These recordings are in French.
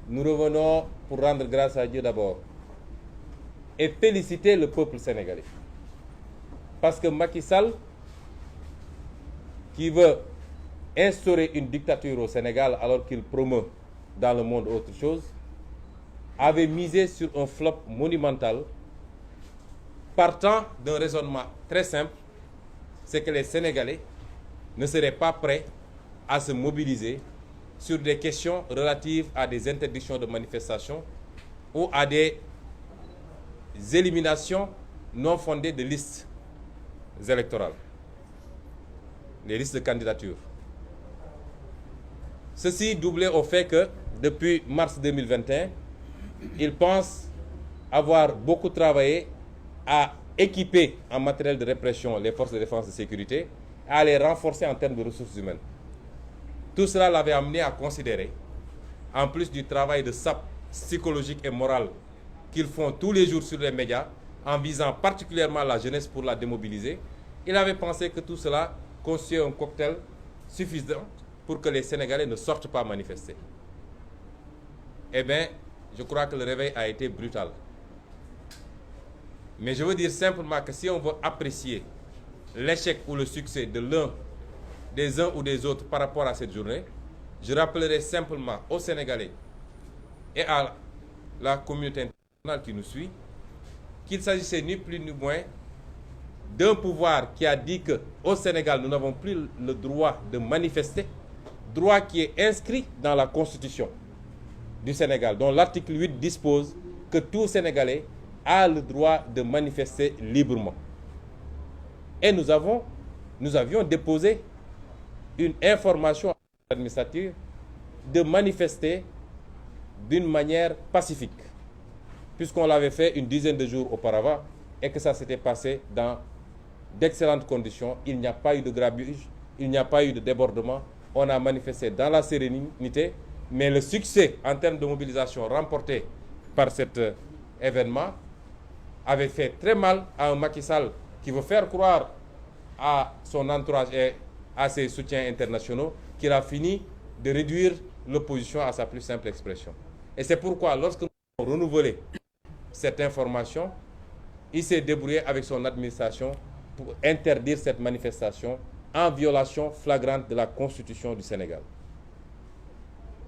nous revenons pour rendre grâce à Dieu d'abord et féliciter le peuple sénégalais. Parce que Macky Sall, qui veut instaurer une dictature au Sénégal alors qu'il promeut dans le monde autre chose, avait misé sur un flop monumental partant d'un raisonnement très simple, c'est que les Sénégalais ne seraient pas prêts à se mobiliser sur des questions relatives à des interdictions de manifestation ou à des éliminations non fondées de listes électorales, les listes de candidature. Ceci doublé au fait que depuis mars 2021, ils pensent avoir beaucoup travaillé à équiper en matériel de répression les forces de défense et de sécurité, à les renforcer en termes de ressources humaines. Tout cela l'avait amené à considérer, en plus du travail de sape psychologique et moral qu'ils font tous les jours sur les médias, en visant particulièrement la jeunesse pour la démobiliser, il avait pensé que tout cela constituait un cocktail suffisant pour que les Sénégalais ne sortent pas manifester. Eh bien, je crois que le réveil a été brutal. Mais je veux dire simplement que si on veut apprécier l'échec ou le succès de des uns ou des autres par rapport à cette journée, je rappellerai simplement aux Sénégalais et à la communauté internationale qui nous suit qu'il s'agissait ni plus ni moins d'un pouvoir qui a dit qu'au Sénégal, nous n'avons plus le droit de manifester, droit qui est inscrit dans la Constitution du Sénégal, dont l'article 8 dispose que tout Sénégalais a le droit de manifester librement. Et nous avions déposé une information administrative de manifester d'une manière pacifique, puisqu'on l'avait fait une dizaine de jours auparavant et que ça s'était passé dans d'excellentes conditions. Il n'y a pas eu de grabuge, il n'y a pas eu de débordement. On a manifesté dans la sérénité, mais le succès en termes de mobilisation remporté par cet événement avait fait très mal à un Macky Sall qui veut faire croire à son entourage et à ses soutiens internationaux qu'il a fini de réduire l'opposition à sa plus simple expression. Et c'est pourquoi, lorsque nous avons renouvelé cette information, il s'est débrouillé avec son administration pour interdire cette manifestation en violation flagrante de la Constitution du Sénégal.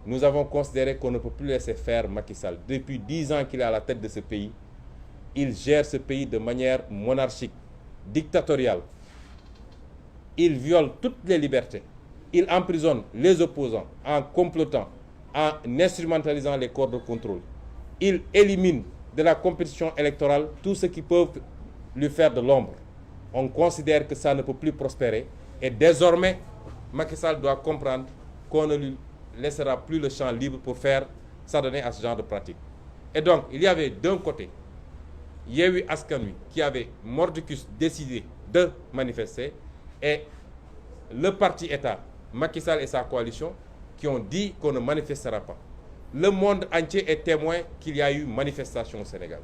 Nous avons considéré qu'on ne peut plus laisser faire Macky Sall. Depuis 10 ans qu'il est à la tête de ce pays, il gère ce pays de manière monarchique, dictatoriale. Il viole toutes les libertés. Il emprisonne les opposants en complotant, en instrumentalisant les corps de contrôle. Il élimine de la compétition électorale tous ceux qui peuvent lui faire de l'ombre. On considère que ça ne peut plus prospérer. Et désormais, Macky Sall doit comprendre qu'on ne lui laissera plus le champ libre pour s'adonner à ce genre de pratique. Et donc, il y avait d'un côté Yewwi Askan Wi qui avait mordicus décidé de manifester et le parti État, Macky Sall et sa coalition, qui ont dit qu'on ne manifestera pas. Le monde entier est témoin qu'il y a eu manifestation au Sénégal.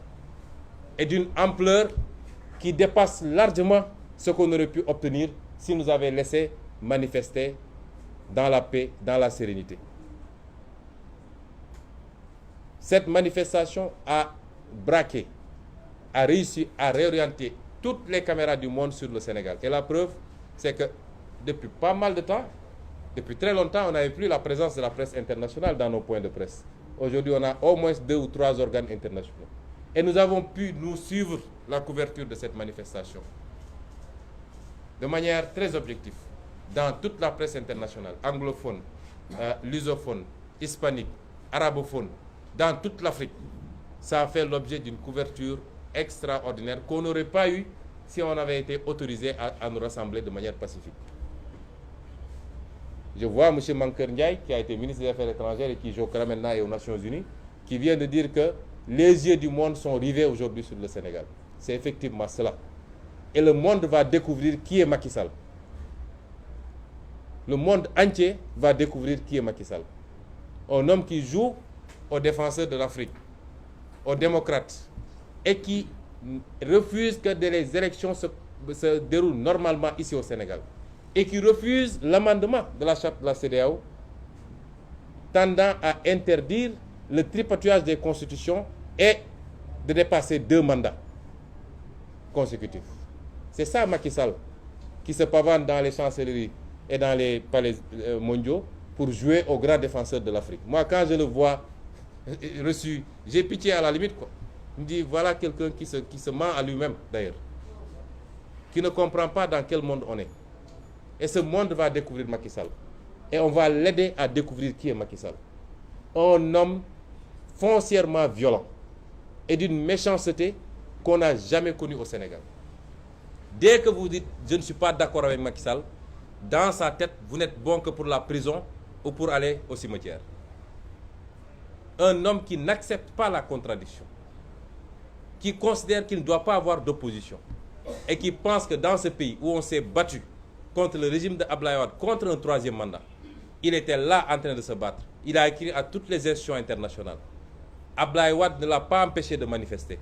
Et d'une ampleur qui dépasse largement ce qu'on aurait pu obtenir si nous avions laissé manifester dans la paix, dans la sérénité. Cette manifestation a braqué, a réussi à réorienter toutes les caméras du monde sur le Sénégal. Et la preuve, c'est que depuis pas mal de temps, depuis très longtemps, on n'avait plus la présence de la presse internationale dans nos points de presse. Aujourd'hui, on a au moins 2 ou 3 organes internationaux. Et nous avons pu nous suivre la couverture de cette manifestation de manière très objective dans toute la presse internationale, anglophone, lusophone, hispanique, arabophone, dans toute l'Afrique. Ça a fait l'objet d'une couverture extraordinaire qu'on n'aurait pas eu si on avait été autorisé à nous rassembler de manière pacifique. Je vois M. Mankeur Ndiaye, qui a été ministre des Affaires étrangères et qui joue maintenant et aux Nations Unies, qui vient de dire que les yeux du monde sont rivés aujourd'hui sur le Sénégal. C'est effectivement cela. Et le monde va découvrir qui est Macky Sall. Le monde entier va découvrir qui est Macky Sall. Un homme qui joue aux défenseurs de l'Afrique, aux démocrates, et qui refuse que les élections se déroulent normalement ici au Sénégal. Et qui refuse l'amendement de la charte de la CEDEAO tendant à interdire le tripatouillage des constitutions et de dépasser 2 mandats consécutifs. C'est ça Macky Sall qui se pavane dans les chancelleries et dans les palais mondiaux pour jouer au grand défenseur de l'Afrique. Moi, quand je le vois reçu, j'ai pitié à la limite, quoi. Je me dis, voilà quelqu'un qui se ment à lui-même, d'ailleurs, qui ne comprend pas dans quel monde on est. Et ce monde va découvrir Macky Sall. Et on va l'aider à découvrir qui est Macky Sall. Un homme foncièrement violent et d'une méchanceté qu'on n'a jamais connue au Sénégal. Dès que vous dites « je ne suis pas d'accord avec Macky Sall », dans sa tête, vous n'êtes bon que pour la prison ou pour aller au cimetière. Un homme qui n'accepte pas la contradiction, qui considère qu'il ne doit pas avoir d'opposition et qui pense que dans ce pays où on s'est battu contre le régime de Abdoulaye Wade, contre un 3e mandat, il était là en train de se battre. Il a écrit à toutes les institutions internationales. Abdoulaye Wade ne l'a pas empêché de manifester.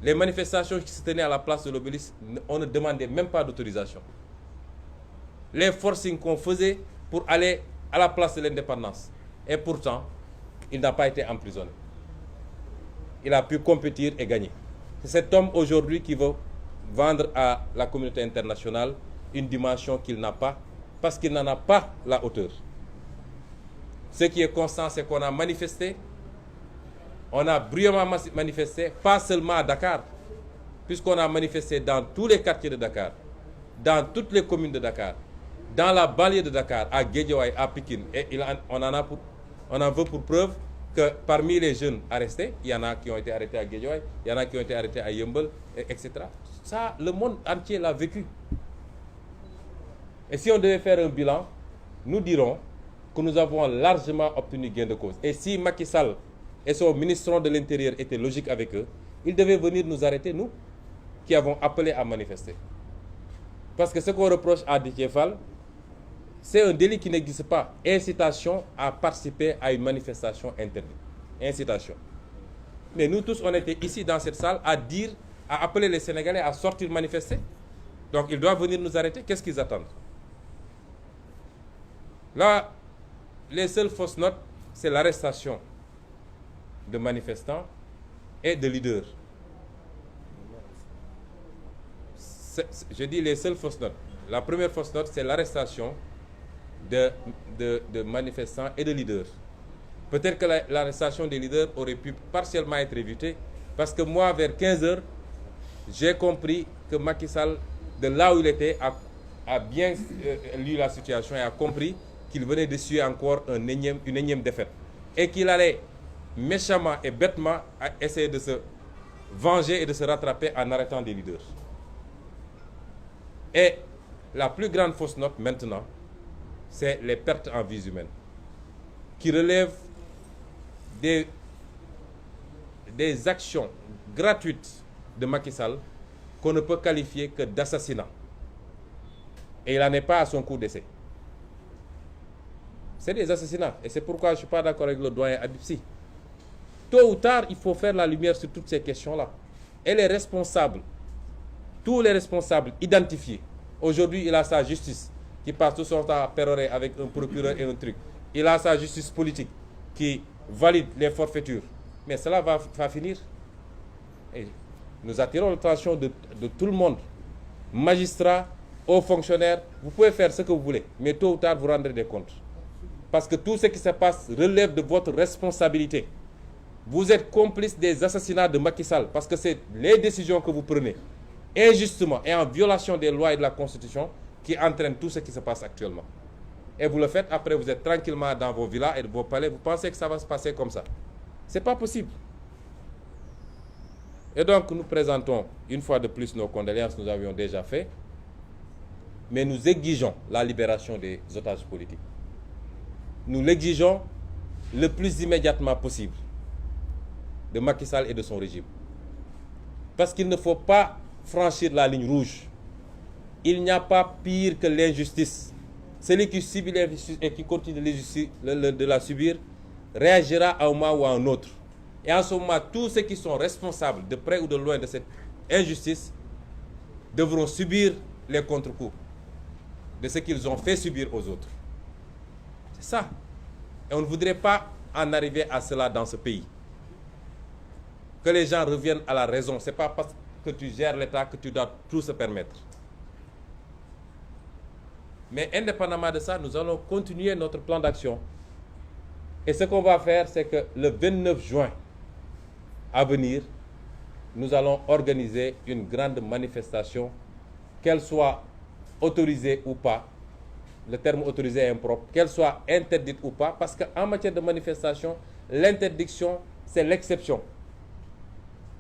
Les manifestations qui se tenaient à la place de l'Obélisque, on ne demandait même pas d'autorisation. Les forcings qu'on faisait pour aller à la place de l'indépendance. Et pourtant, il n'a pas été emprisonné. Il a pu compétir et gagner. C'est cet homme aujourd'hui qui veut vendre à la communauté internationale une dimension qu'il n'a pas, parce qu'il n'en a pas la hauteur. Ce qui est constant, c'est qu'on a manifesté, on a bruyamment manifesté, pas seulement à Dakar, puisqu'on a manifesté dans tous les quartiers de Dakar, dans toutes les communes de Dakar, dans la banlieue de Dakar, à Guédiawaye, à Pikine, et on en veut pour preuve que parmi les jeunes arrestés, il y en a qui ont été arrêtés à Guédiawaye, il y en a qui ont été arrêtés à Yeumbeul, etc. Ça, le monde entier l'a vécu. Et si on devait faire un bilan, nous dirons que nous avons largement obtenu gain de cause. Et si Macky Sall et son ministre de l'Intérieur étaient logiques avec eux, ils devaient venir nous arrêter, nous, qui avons appelé à manifester. Parce que ce qu'on reproche à Déthié Fall, c'est un délit qui n'existe pas. Incitation à participer à une manifestation interdite. Incitation. Mais nous tous, on était ici dans cette salle à dire, à appeler les Sénégalais à sortir manifester. Donc ils doivent venir nous arrêter. Qu'est-ce qu'ils attendent? Là, les seules fausses notes, c'est l'arrestation de manifestants et de leaders. Je dis les seules fausses notes. La première fausse note, c'est l'arrestation de manifestants et de leaders. Peut-être que l'arrestation des leaders aurait pu partiellement être évitée, parce que moi, vers 15h, j'ai compris que Macky Sall, de là où il était, a bien lu la situation et a compris qu'il venait d'essuyer encore une énième défaite. Et qu'il allait méchamment et bêtement essayer de se venger et de se rattraper en arrêtant des leaders. Et la plus grande fausse note maintenant, c'est les pertes en vies humaines, qui relèvent des actions gratuites de Macky Sall qu'on ne peut qualifier que d'assassinat. Et il n'en est pas à son coup d'essai. C'est des assassinats. Et c'est pourquoi je ne suis pas d'accord avec le doyen Habib Sy. Tôt ou tard, il faut faire la lumière sur toutes ces questions-là. Et les responsables, tous les responsables identifiés, aujourd'hui, il a sa justice qui passe tout son temps à pérorer avec un procureur et un truc. Il a sa justice politique qui valide les forfaitures. Mais cela va finir. Et nous attirons l'attention de tout le monde. Magistrats, hauts fonctionnaires, vous pouvez faire ce que vous voulez, mais tôt ou tard, vous rendrez des comptes. Parce que tout ce qui se passe relève de votre responsabilité. Vous êtes complice des assassinats de Macky Sall, parce que c'est les décisions que vous prenez, injustement et en violation des lois et de la Constitution, qui entraînent tout ce qui se passe actuellement. Et vous le faites, après vous êtes tranquillement dans vos villas et vos palais, vous pensez que ça va se passer comme ça. Ce n'est pas possible. Et donc nous présentons une fois de plus nos condoléances, nous avions déjà fait, mais nous exigeons la libération des otages politiques. Nous l'exigeons le plus immédiatement possible de Macky Sall et de son régime. Parce qu'il ne faut pas franchir la ligne rouge. Il n'y a pas pire que l'injustice. Celui qui subit l'injustice et qui continue de la subir réagira à un moment ou à un autre. Et en ce moment, tous ceux qui sont responsables, de près ou de loin, de cette injustice, devront subir les contre-coups de ce qu'ils ont fait subir aux autres. C'est ça. Et on ne voudrait pas en arriver à cela dans ce pays. Que les gens reviennent à la raison. Ce n'est pas parce que tu gères l'État que tu dois tout se permettre. Mais indépendamment de ça, nous allons continuer notre plan d'action. Et ce qu'on va faire, c'est que le 29 juin à venir, nous allons organiser une grande manifestation, qu'elle soit autorisée ou pas. Le terme autorisé est impropre, qu'elle soit interdite ou pas, parce qu'en matière de manifestation, l'interdiction, c'est l'exception.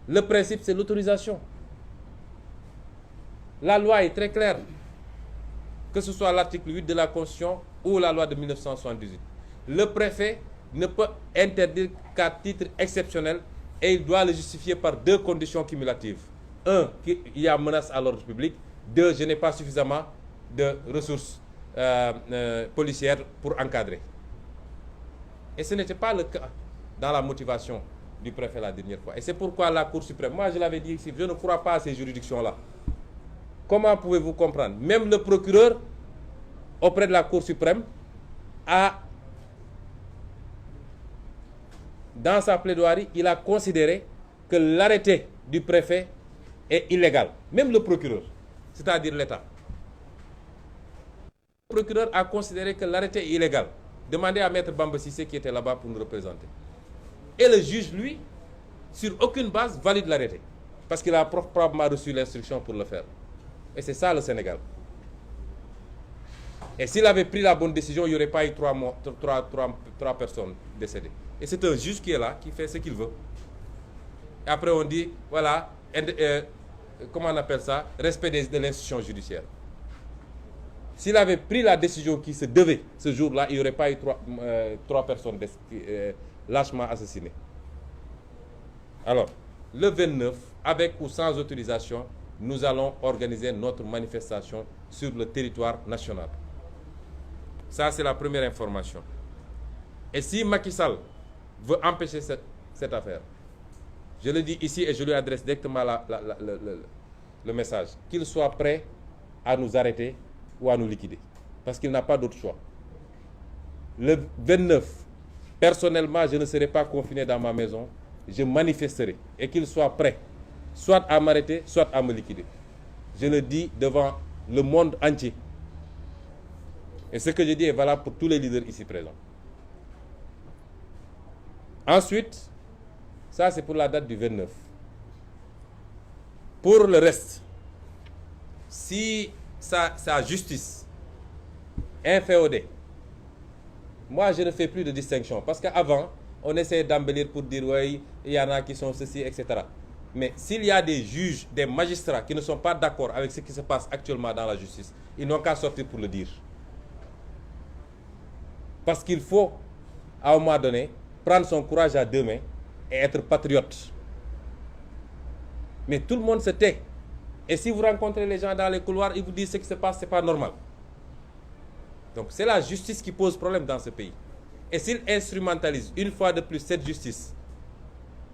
Le principe, c'est l'autorisation. La loi est très claire, que ce soit l'article 8 de la Constitution ou la loi de 1978. Le préfet ne peut interdire qu'à titre exceptionnel et il doit le justifier par deux conditions cumulatives. Un, qu'il y a menace à l'ordre public. Deux, je n'ai pas suffisamment de ressources policières pour encadrer. Et ce n'était pas le cas dans la motivation du préfet la dernière fois. Et c'est pourquoi la Cour suprême, moi je l'avais dit ici, je ne crois pas à ces juridictions-là. Comment pouvez-vous comprendre? Même le procureur, auprès de la Cour suprême, dans sa plaidoirie, il a considéré que l'arrêté du préfet est illégal. Même le procureur, c'est-à-dire l'État. Le procureur a considéré que l'arrêté est illégal. Demandez à Maître Bamba Cissé qui était là-bas pour nous représenter. Et le juge, lui, sur aucune base, valide l'arrêté. Parce qu'il a probablement reçu l'instruction pour le faire. Et c'est ça le Sénégal. Et s'il avait pris la bonne décision, il n'y aurait pas eu trois personnes décédées. Et c'est un juge qui est là, qui fait ce qu'il veut. Et après on dit, voilà, comment on appelle ça? Respect de l'institution judiciaire. S'il avait pris la décision qui se devait ce jour-là, il n'y aurait pas eu trois personnes lâchement assassinées. Alors, le 29, avec ou sans autorisation, nous allons organiser notre manifestation sur le territoire national. Ça, c'est la première information. Et si Macky Sall veut empêcher cette affaire, je le dis ici et je lui adresse directement le message, qu'il soit prêt à nous arrêter ou à nous liquider. Parce qu'il n'a pas d'autre choix. Le 29, personnellement, je ne serai pas confiné dans ma maison, je manifesterai. Et qu'il soit prêt, soit à m'arrêter, soit à me liquider. Je le dis devant le monde entier. Et ce que je dis est valable pour tous les leaders ici présents. Ensuite, ça c'est pour la date du 29. Pour le reste, si sa justice inféodée, moi je ne fais plus de distinction. Parce qu'avant, on essayait d'embellir pour dire oui, il y en a qui sont ceci, etc. Mais s'il y a des juges, des magistrats qui ne sont pas d'accord avec ce qui se passe actuellement dans la justice, ils n'ont qu'à sortir pour le dire. Parce qu'il faut, à un moment donné, prendre son courage à deux mains et être patriote. Mais tout le monde se tait. Et si vous rencontrez les gens dans les couloirs, ils vous disent ce qui se passe, ce n'est pas normal. Donc c'est la justice qui pose problème dans ce pays. Et s'ils instrumentalisent une fois de plus cette justice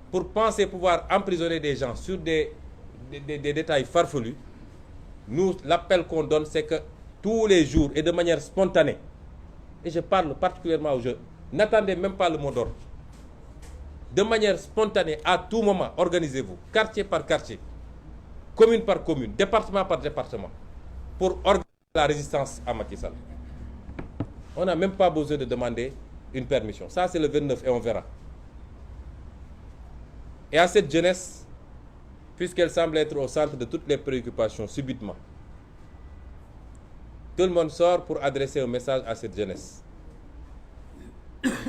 pour penser pouvoir emprisonner des gens sur des détails farfelus, nous, l'appel qu'on donne, c'est que tous les jours et de manière spontanée, et je parle particulièrement aux jeunes, n'attendez même pas le mot d'ordre. De manière spontanée, à tout moment, organisez-vous, quartier par quartier, commune par commune, département par département, pour organiser la résistance à Macky Sall. On n'a même pas besoin de demander une permission. Ça, c'est le 29 et on verra. Et à cette jeunesse, puisqu'elle semble être au centre de toutes les préoccupations subitement, tout le monde sort pour adresser un message à cette jeunesse.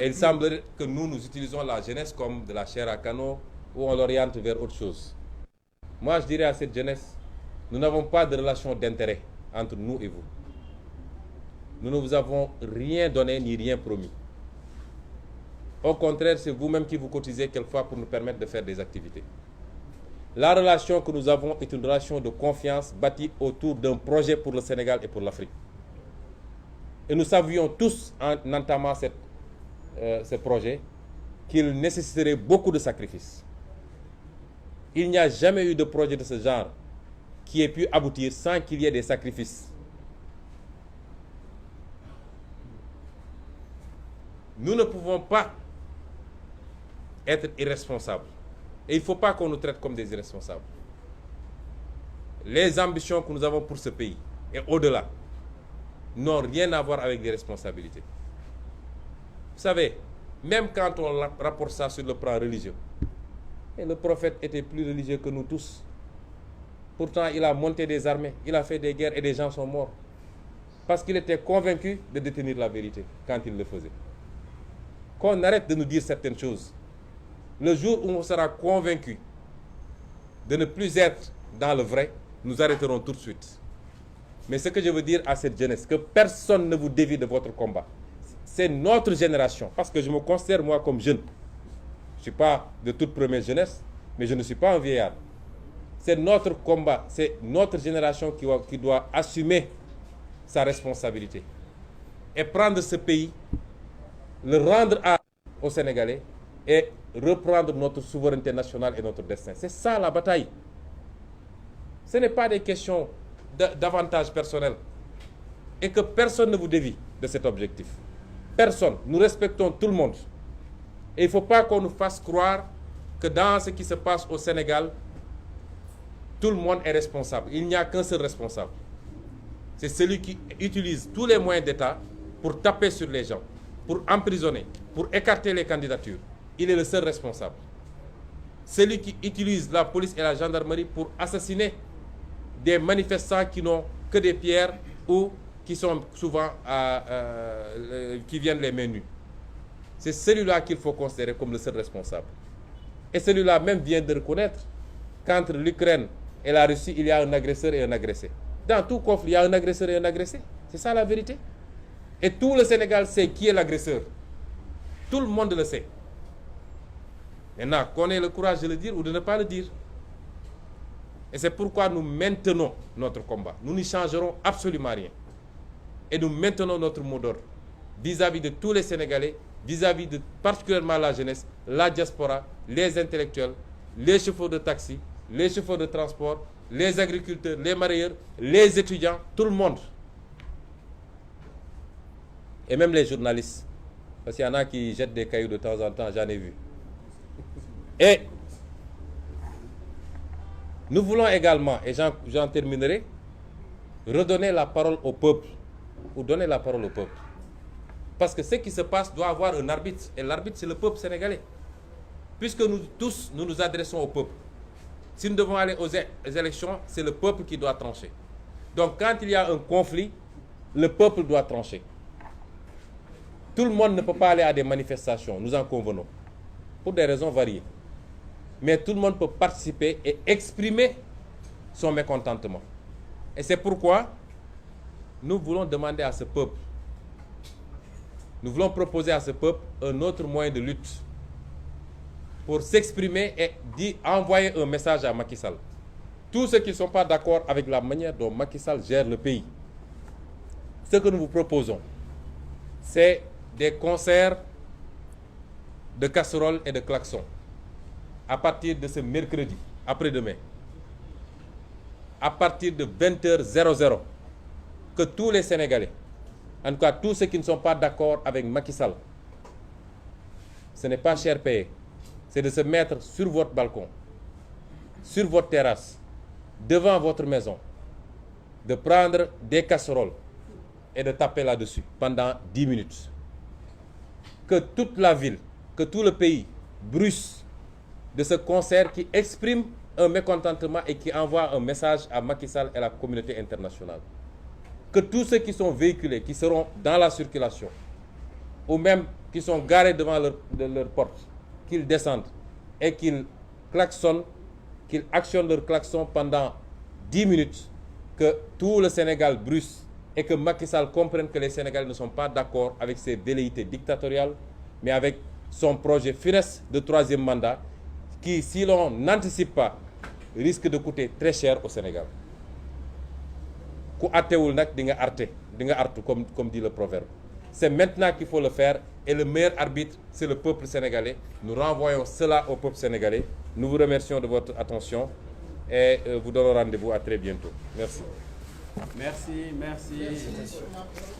Et il semble que nous utilisons la jeunesse comme de la chair à canon ou on l'oriente vers autre chose. Moi, je dirais à cette jeunesse, nous n'avons pas de relation d'intérêt entre nous et vous. Nous ne vous avons rien donné ni rien promis. Au contraire, c'est vous-même qui vous cotisez quelquefois pour nous permettre de faire des activités. La relation que nous avons est une relation de confiance bâtie autour d'un projet pour le Sénégal et pour l'Afrique. Et nous savions tous, en entamant ce projet, qu'il nécessiterait beaucoup de sacrifices. Il n'y a jamais eu de projet de ce genre qui ait pu aboutir sans qu'il y ait des sacrifices. Nous ne pouvons pas être irresponsables. Et il ne faut pas qu'on nous traite comme des irresponsables. Les ambitions que nous avons pour ce pays et au-delà n'ont rien à voir avec des responsabilités. Vous savez, même quand on rapporte ça sur le plan religieux, et le prophète était plus religieux que nous tous. Pourtant, il a monté des armées, il a fait des guerres et des gens sont morts. Parce qu'il était convaincu de détenir la vérité quand il le faisait. Qu'on arrête de nous dire certaines choses. Le jour où on sera convaincu de ne plus être dans le vrai, nous arrêterons tout de suite. Mais ce que je veux dire à cette jeunesse, que personne ne vous dévie de votre combat. C'est notre génération, parce que je me considère moi comme jeune. Je ne suis pas de toute première jeunesse, mais je ne suis pas un vieillard. C'est notre combat, c'est notre génération qui doit assumer sa responsabilité. Et prendre ce pays, le rendre aux Sénégalais et reprendre notre souveraineté nationale et notre destin. C'est ça la bataille. Ce n'est pas des questions d'avantages personnels. Et que personne ne vous dévie de cet objectif. Personne. Nous respectons tout le monde. Et il ne faut pas qu'on nous fasse croire que dans ce qui se passe au Sénégal, tout le monde est responsable. Il n'y a qu'un seul responsable. C'est celui qui utilise tous les moyens d'État pour taper sur les gens, pour emprisonner, pour écarter les candidatures. Il est le seul responsable. Celui qui utilise la police et la gendarmerie pour assassiner des manifestants qui n'ont que des pierres ou qui sont souvent qui viennent les mains nues. C'est celui-là qu'il faut considérer comme le seul responsable. Et celui-là même vient de reconnaître qu'entre l'Ukraine et la Russie, il y a un agresseur et un agressé. Dans tout conflit, il y a un agresseur et un agressé. C'est ça la vérité. Et tout le Sénégal sait qui est l'agresseur. Tout le monde le sait. Maintenant, qu'on ait le courage de le dire ou de ne pas le dire. Et c'est pourquoi nous maintenons notre combat. Nous n'y changerons absolument rien. Et nous maintenons notre mot d'ordre vis-à-vis de tous les Sénégalais, vis-à-vis de particulièrement la jeunesse, la diaspora, les intellectuels, les chauffeurs de taxi, les chauffeurs de transport, les agriculteurs, les marailleurs, les étudiants, tout le monde. Et même les journalistes. Parce qu'il y en a qui jettent des cailloux de temps en temps, j'en ai vu. Et nous voulons également, et j'en terminerai, redonner la parole au peuple, ou donner la parole au peuple. Parce que ce qui se passe doit avoir un arbitre, et l'arbitre c'est le peuple sénégalais. Puisque nous tous, nous nous adressons au peuple. Si nous devons aller aux élections, c'est le peuple qui doit trancher. Donc quand il y a un conflit, le peuple doit trancher. Tout le monde ne peut pas aller à des manifestations, nous en convenons, pour des raisons variées. Mais tout le monde peut participer et exprimer son mécontentement. Et c'est pourquoi nous voulons demander à ce peuple, nous voulons proposer à ce peuple un autre moyen de lutte pour s'exprimer et envoyer un message à Macky Sall. Tous ceux qui ne sont pas d'accord avec la manière dont Macky Sall gère le pays, ce que nous vous proposons, c'est des concerts de casseroles et de klaxons à partir de ce mercredi, après-demain, à partir de 20h00, que tous les Sénégalais, en tout cas tous ceux qui ne sont pas d'accord avec Macky Sall, ce n'est pas cher payé, c'est de se mettre sur votre balcon, sur votre terrasse, devant votre maison, de prendre des casseroles et de taper là-dessus pendant 10 minutes. Que toute la ville, que tout le pays bruisse de ce concert qui exprime un mécontentement et qui envoie un message à Macky Sall et à la communauté internationale. Que tous ceux qui sont véhiculés, qui seront dans la circulation, ou même qui sont garés devant leur porte, qu'ils descendent et qu'ils klaxonnent, qu'ils actionnent leur klaxon pendant 10 minutes, que tout le Sénégal bruisse et que Macky Sall comprenne que les Sénégalais ne sont pas d'accord avec ses velléités dictatoriales, mais avec son projet funeste de 3e mandat, qui, si l'on n'anticipe pas, risque de coûter très cher au Sénégal. Ku attewul nak di nga artu comme dit le proverbe. C'est maintenant qu'il faut le faire et le meilleur arbitre, c'est le peuple sénégalais. Nous renvoyons cela au peuple sénégalais. Nous vous remercions de votre attention et vous donnons rendez-vous à très bientôt. Merci. Merci.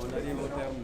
On arrive au terme.